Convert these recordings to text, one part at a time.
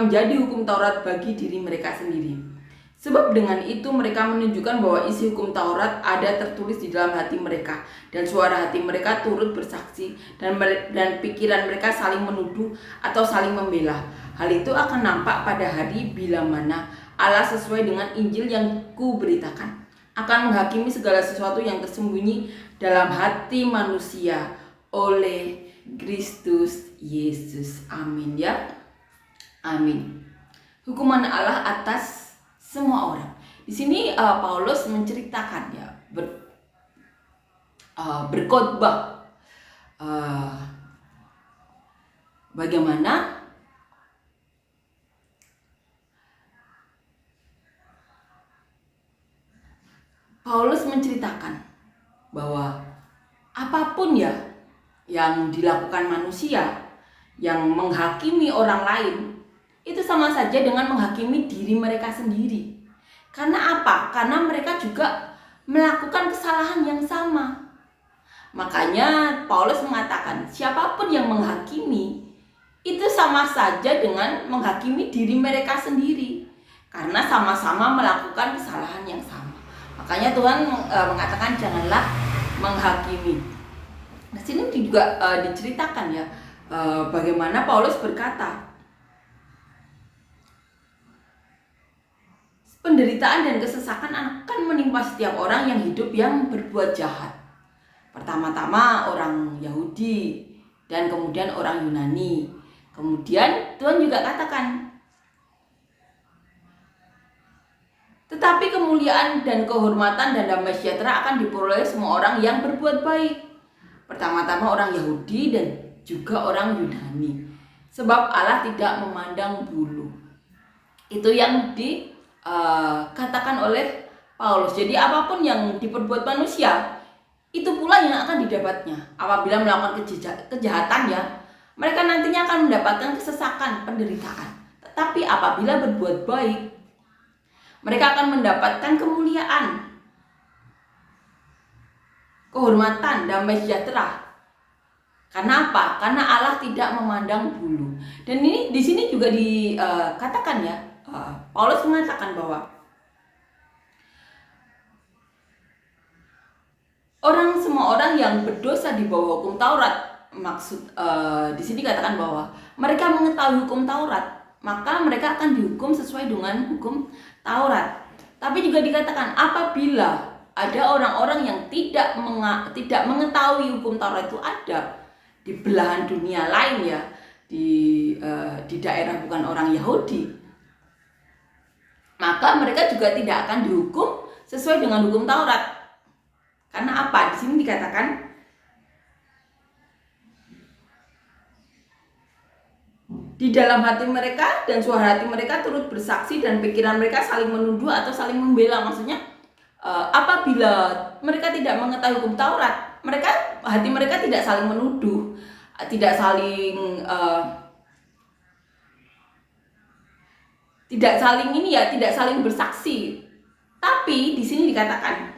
menjadi hukum Taurat bagi diri mereka sendiri. Sebab dengan itu mereka menunjukkan bahwa isi hukum Taurat ada tertulis di dalam hati mereka, dan suara hati mereka turut bersaksi, dan pikiran mereka saling menuduh atau saling membela. Hal itu akan nampak pada hari bila mana Allah sesuai dengan Injil yang kuberitakan akan menghakimi segala sesuatu yang tersembunyi dalam hati manusia oleh Kristus Yesus. Amin ya. Amin. Hukuman Allah atas semua orang. Di sini Paulus menceritakan ya, berkhotbah bagaimana Paulus menceritakan bahwa apapun ya yang dilakukan manusia yang menghakimi orang lain, itu sama saja dengan menghakimi diri mereka sendiri. Karena apa? Karena mereka juga melakukan kesalahan yang sama. Makanya Paulus mengatakan, siapapun yang menghakimi itu sama saja dengan menghakimi diri mereka sendiri, karena sama-sama melakukan kesalahan yang sama. Makanya Tuhan mengatakan janganlah menghakimi. Nah, sini juga diceritakan ya, bagaimana Paulus berkata, penderitaan dan kesesakan akan menimpa setiap orang yang hidup yang berbuat jahat. Pertama-tama orang Yahudi dan kemudian orang Yunani. Kemudian Tuhan juga katakan, tetapi kemuliaan dan kehormatan dan damai sejahtera akan diperoleh semua orang yang berbuat baik. Pertama-tama orang Yahudi dan juga orang Yunani. Sebab Allah tidak memandang bulu. Itu yang dikatakan oleh Paulus. Jadi apapun yang diperbuat manusia, itu pula yang akan didapatnya. Apabila melakukan kejahatan ya, mereka nantinya akan mendapatkan kesesakan, penderitaan. Tetapi apabila berbuat baik, mereka akan mendapatkan kemuliaan, kehormatan, damai sejahtera. Karena apa? Karena Allah tidak memandang bulu. Dan ini di sini juga dikatakan ya, Paulus mengatakan bahwa semua orang yang berdosa di bawah hukum Taurat, maksud di sini dikatakan bahwa mereka mengetahui hukum Taurat, maka mereka akan dihukum sesuai dengan hukum Taurat. Tapi juga dikatakan apabila ada orang-orang yang tidak mengetahui hukum Taurat itu ada di belahan dunia lain ya, di daerah bukan orang Yahudi, maka mereka juga tidak akan dihukum sesuai dengan hukum Taurat. Karena apa? Di sini dikatakan di dalam hati mereka dan suara hati mereka turut bersaksi dan pikiran mereka saling menuduh atau saling membela. Maksudnya apabila mereka tidak mengetahui hukum Taurat, hati mereka tidak saling menuduh, tidak saling bersaksi. Tapi di sini dikatakan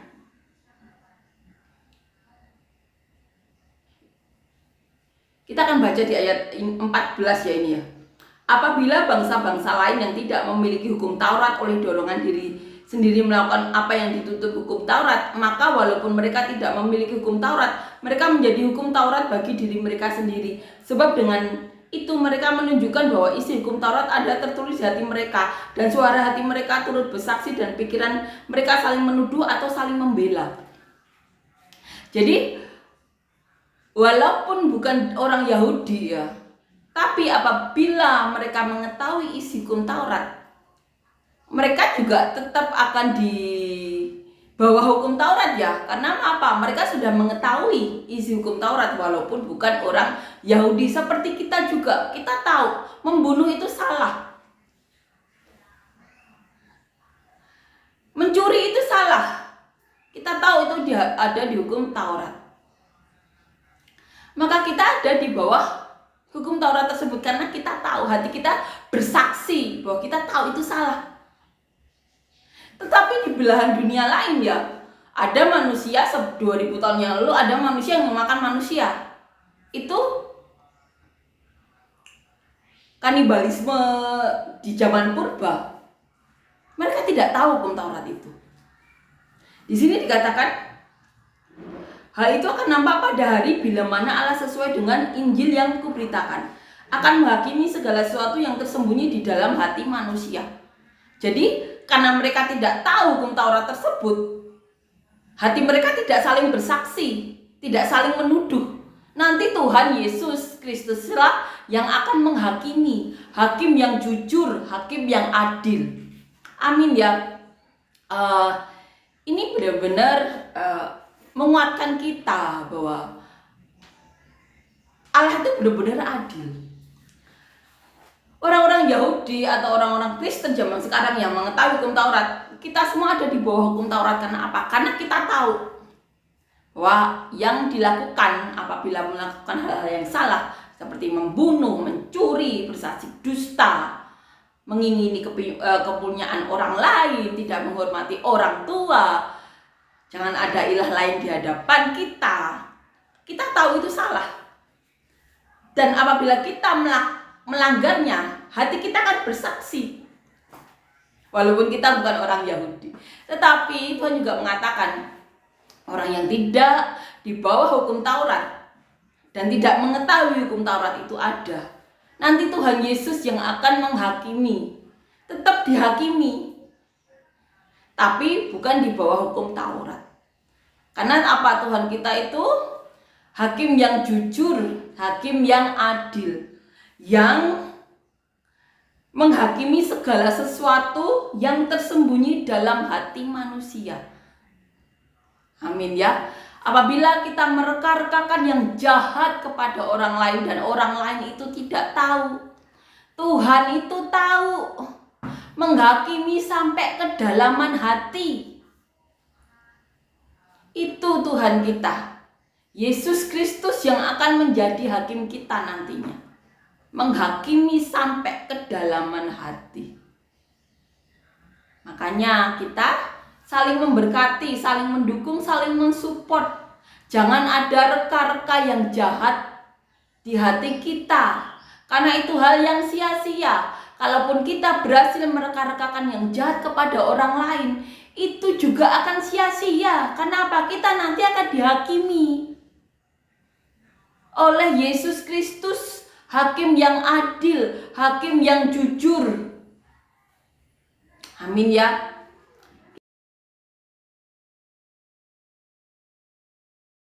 kita akan baca di ayat 14 ya ini ya. Apabila bangsa-bangsa lain yang tidak memiliki hukum Taurat oleh dorongan diri sendiri melakukan apa yang dituntut hukum Taurat, maka walaupun mereka tidak memiliki hukum Taurat, mereka menjadi hukum Taurat bagi diri mereka sendiri. Sebab dengan itu mereka menunjukkan bahwa isi hukum Taurat ada tertulis di hati mereka, dan suara hati mereka turut bersaksi dan pikiran mereka saling menuduh atau saling membela. Jadi walaupun bukan orang Yahudi ya, tapi apabila mereka mengetahui isi hukum Taurat, mereka juga tetap akan di bawah hukum Taurat ya. Karena apa? Mereka sudah mengetahui isi hukum Taurat walaupun bukan orang Yahudi. Seperti kita juga, kita tahu membunuh itu salah, mencuri itu salah. Kita tahu itu ada di hukum Taurat. Maka kita ada di bawah hukum Taurat tersebut karena kita tahu, hati kita bersaksi bahwa kita tahu itu salah. Tetapi di belahan dunia lain ya, ada manusia 2000 tahun yang lalu, ada manusia yang memakan manusia. Itu kanibalisme di zaman purba, mereka tidak tahu hukum Taurat itu. Di sini dikatakan hal itu akan nampak pada hari bila mana Allah sesuai dengan Injil yang kuberitakan akan menghakimi segala sesuatu yang tersembunyi di dalam hati manusia. Jadi karena mereka tidak tahu hukum Taurat tersebut, hati mereka tidak saling bersaksi, tidak saling menuduh. Nanti Tuhan Yesus Kristus lah yang akan menghakimi, hakim yang jujur, hakim yang adil. Amin ya. Ini benar-benar menguatkan kita bahwa Allah itu benar-benar adil. Orang-orang Yahudi atau orang-orang Kristen zaman sekarang yang mengetahui hukum Taurat, kita semua ada di bawah hukum Taurat. Karena apa? Karena kita tahu bahwa yang dilakukan apabila melakukan hal-hal yang salah seperti membunuh, mencuri, bersaksi dusta, mengingini kepunyaan orang lain, tidak menghormati orang tua, jangan ada ilah lain di hadapan kita. Kita tahu itu salah. Dan apabila kita melanggarnya, hati kita akan bersaksi. Walaupun kita bukan orang Yahudi. Tetapi Tuhan juga mengatakan, orang yang tidak di bawah hukum Taurat dan tidak mengetahui hukum Taurat itu ada, nanti Tuhan Yesus yang akan menghakimi. Tetap dihakimi, tapi bukan di bawah hukum Taurat. Karena apa? Tuhan kita itu hakim yang jujur, hakim yang adil, yang menghakimi segala sesuatu yang tersembunyi dalam hati manusia. Amin ya. Apabila kita mereka-rekakan yang jahat kepada orang lain dan orang lain itu tidak tahu, Tuhan itu tahu, menghakimi sampai kedalaman hati. Itu Tuhan kita, Yesus Kristus yang akan menjadi hakim kita nantinya, menghakimi sampai kedalaman hati. Makanya kita saling memberkati, saling mendukung, saling mensupport. Jangan ada reka-reka yang jahat di hati kita, karena itu hal yang sia-sia. Kalaupun kita berhasil mereka-rekakan yang jahat kepada orang lain, itu juga akan sia-sia. Kenapa? Kita nanti akan dihakimi oleh Yesus Kristus, hakim yang adil, hakim yang jujur. Amin ya.